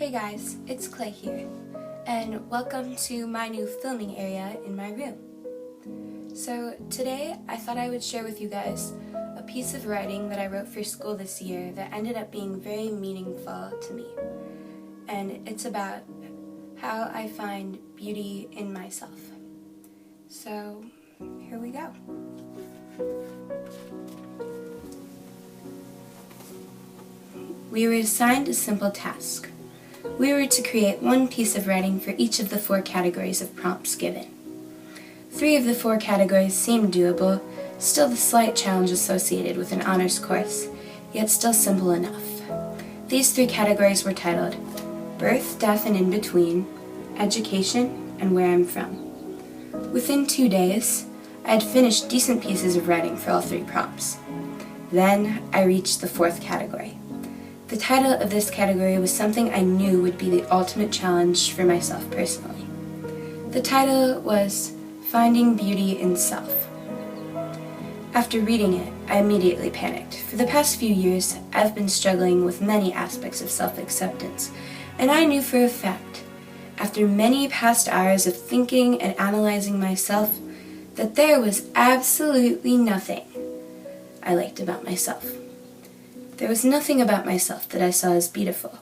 Hey guys, it's Clay here, and welcome to my new filming area in my room. So today I thought I would share with you guys a piece of writing that I wrote for school this year that ended up being very meaningful to me. And it's about how I find beauty in myself. So here we go. We were assigned a simple task. We were to create one piece of writing for each of the 4 categories of prompts given. 3 of the 4 categories seemed doable, still the slight challenge associated with an honors course, yet still simple enough. These 3 categories were titled Birth, Death, and In Between, Education, and Where I'm From. Within 2 days, I had finished decent pieces of writing for all 3 prompts. Then I reached the 4th category. The title of this category was something I knew would be the ultimate challenge for myself personally. The title was Finding Beauty in Self. After reading it, I immediately panicked. For the past few years, I've been struggling with many aspects of self-acceptance, and I knew for a fact, after many past hours of thinking and analyzing myself, that there was absolutely nothing I liked about myself. There was nothing about myself that I saw as beautiful.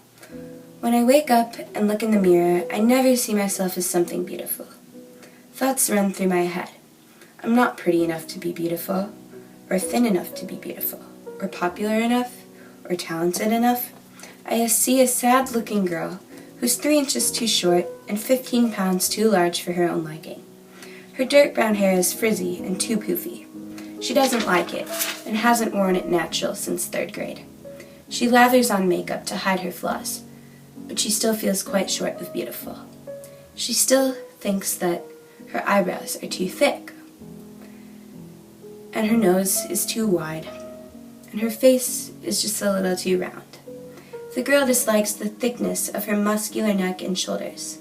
When I wake up and look in the mirror, I never see myself as something beautiful. Thoughts run through my head. I'm not pretty enough to be beautiful, or thin enough to be beautiful, or popular enough, or talented enough. I see a sad-looking girl who's 3 inches too short and 15 pounds too large for her own liking. Her dirt brown hair is frizzy and too poofy. She doesn't like it, and hasn't worn it natural since 3rd grade. She lathers on makeup to hide her flaws, but she still feels quite short of beautiful. She still thinks that her eyebrows are too thick, and her nose is too wide, and her face is just a little too round. The girl dislikes the thickness of her muscular neck and shoulders,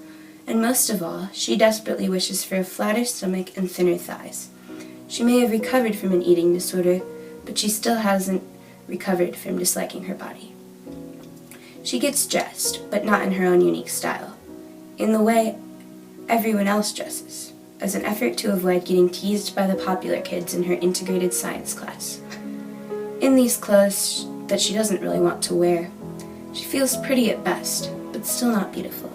and most of all, she desperately wishes for a flatter stomach and thinner thighs. She may have recovered from an eating disorder, but she still hasn't recovered from disliking her body. She gets dressed, but not in her own unique style, in the way everyone else dresses, as an effort to avoid getting teased by the popular kids in her integrated science class. In these clothes that she doesn't really want to wear, she feels pretty at best, but still not beautiful.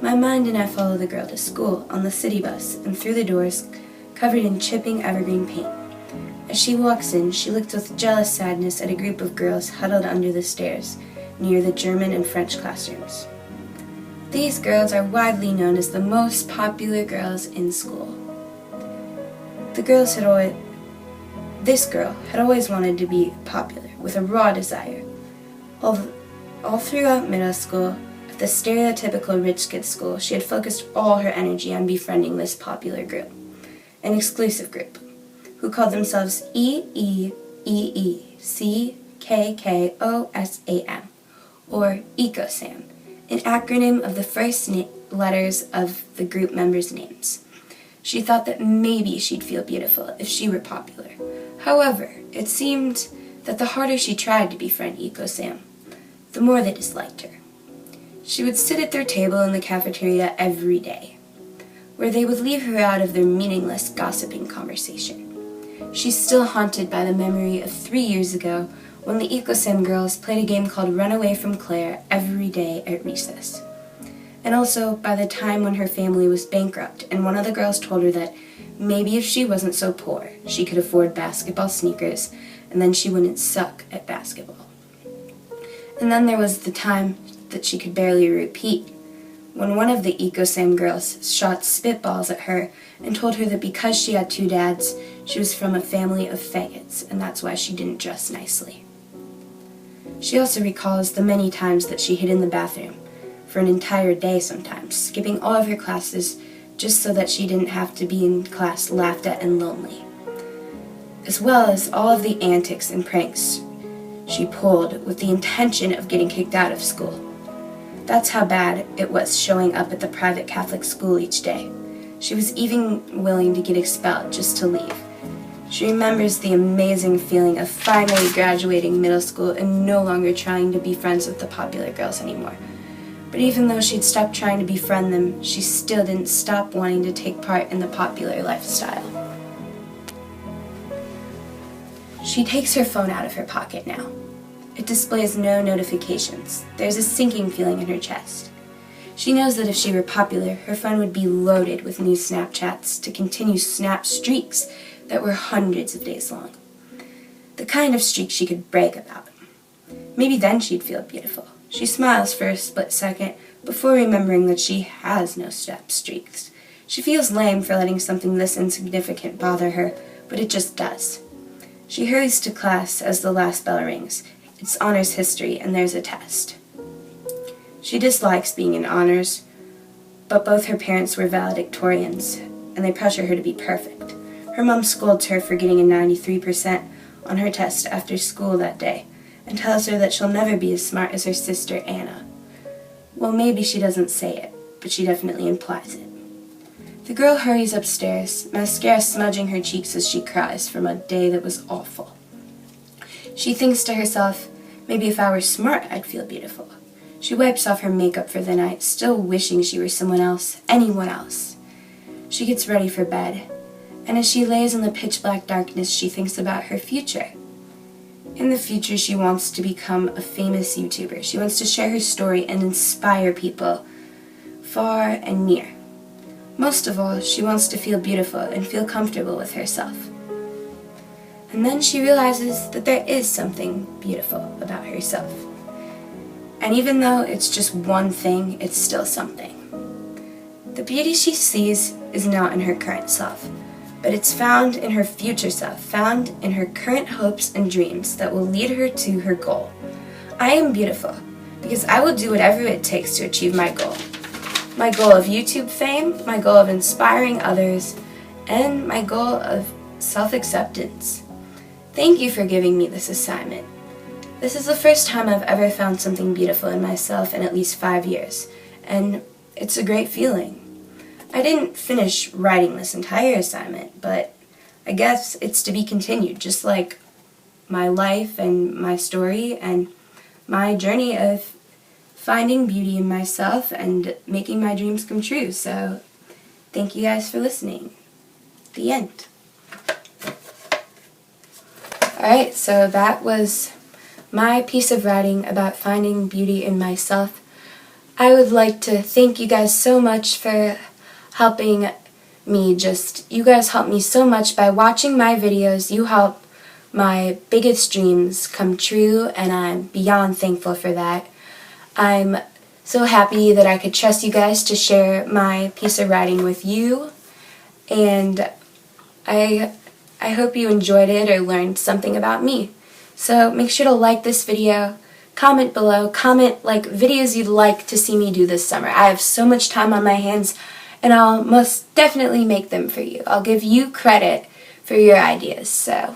My mind and I follow the girl to school on the city bus and through the doors covered in chipping evergreen paint. As she walks in, she looks with jealous sadness at a group of girls huddled under the stairs near the German and French classrooms. These girls are widely known as the most popular girls in school. This girl had always wanted to be popular, with a raw desire. All throughout middle school, at the stereotypical rich kid school, she had focused all her energy on befriending this popular group. An exclusive group, who called themselves EEEECKKOSAM, or ECOSAM, an acronym of the first letters of the group members' names. She thought that maybe she'd feel beautiful if she were popular. However, it seemed that the harder she tried to befriend ECOSAM, the more they disliked her. She would sit at their table in the cafeteria every day, where they would leave her out of their meaningless gossiping conversation. She's still haunted by the memory of 3 years ago when the EcoSim girls played a game called Run Away from Claire every day at recess. And also by the time when her family was bankrupt and one of the girls told her that maybe if she wasn't so poor, she could afford basketball sneakers and then she wouldn't suck at basketball. And then there was the time that she could barely repeat, when one of the EcoSam girls shot spitballs at her and told her that because she had 2 dads, she was from a family of faggots, and that's why she didn't dress nicely. She also recalls the many times that she hid in the bathroom, for an entire day sometimes, skipping all of her classes just so that she didn't have to be in class laughed at and lonely, as well as all of the antics and pranks she pulled with the intention of getting kicked out of school. That's how bad it was showing up at the private Catholic school each day. She was even willing to get expelled just to leave. She remembers the amazing feeling of finally graduating middle school and no longer trying to be friends with the popular girls anymore. But even though she'd stopped trying to befriend them, she still didn't stop wanting to take part in the popular lifestyle. She takes her phone out of her pocket now. It displays no notifications. There's a sinking feeling in her chest. She knows that if she were popular, her phone would be loaded with new Snapchats to continue snap streaks that were hundreds of days long. The kind of streak she could brag about. Maybe then she'd feel beautiful. She smiles for a split second before remembering that she has no snap streaks. She feels lame for letting something this insignificant bother her, but it just does. She hurries to class as the last bell rings. It's honors history and there's a test. She dislikes being in honors, but both her parents were valedictorians, and they pressure her to be perfect. Her mom scolds her for getting a 93% on her test after school that day, and tells her that she'll never be as smart as her sister Anna. Well, maybe she doesn't say it, but she definitely implies it. The girl hurries upstairs, mascara smudging her cheeks as she cries from a day that was awful. She thinks to herself, maybe if I were smart, I'd feel beautiful. She wipes off her makeup for the night, still wishing she were someone else, anyone else. She gets ready for bed, and as she lays in the pitch-black darkness, she thinks about her future. In the future, she wants to become a famous YouTuber. She wants to share her story and inspire people far and near. Most of all, she wants to feel beautiful and feel comfortable with herself. And then she realizes that there is something beautiful about herself. And even though it's just one thing, it's still something. The beauty she sees is not in her current self, but it's found in her future self, found in her current hopes and dreams that will lead her to her goal. I am beautiful because I will do whatever it takes to achieve my goal. My goal of YouTube fame, my goal of inspiring others, and my goal of self-acceptance. Thank you for giving me this assignment. This is the first time I've ever found something beautiful in myself in at least 5 years, and it's a great feeling. I didn't finish writing this entire assignment, but I guess it's to be continued, just like my life and my story and my journey of finding beauty in myself and making my dreams come true. So, thank you guys for listening. The end. Alright, so that was my piece of writing about finding beauty in myself. I would like to thank you guys so much for helping me. You guys help me so much by watching my videos. You help my biggest dreams come true, and I'm beyond thankful for that. I'm so happy that I could trust you guys to share my piece of writing with you, and I hope you enjoyed it or learned something about me. So make sure to like this video, comment below, comment like videos you'd like to see me do this summer. I have so much time on my hands, and I'll most definitely make them for you. I'll give you credit for your ideas, so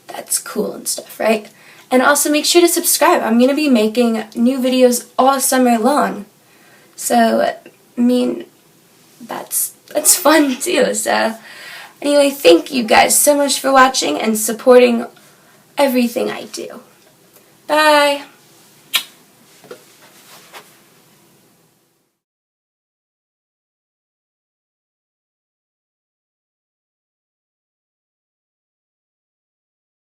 that's cool and stuff, right? And also make sure to subscribe. I'm going to be making new videos all summer long. So, I mean, that's fun too. So, anyway, thank you guys so much for watching and supporting everything I do. Bye!